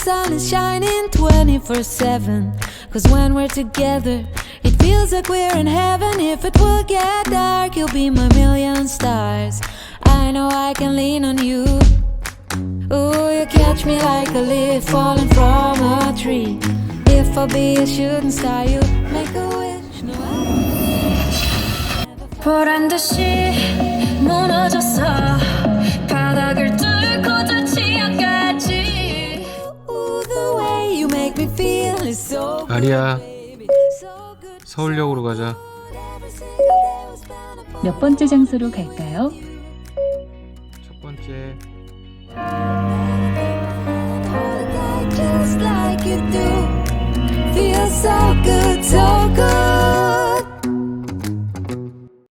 sun is shining 24/7. Cause when we're together, it feels like we're in heaven. If it will get dark, you'll be my million stars. I know I can lean on you. Ooh, you catch me like a leaf falling from a tree. If I'll be a shooting star, you make a wish. No, 보란 듯이 무너졌어. 바닥을 뚫고 저 지하까지. ooh, the way you make me feel is so good, 아리야, baby. So good. 서울역으로 가자. Every single day was bound upon 몇 번째 장소로 갈까요? 첫 번째. just like you do. Feels so good, so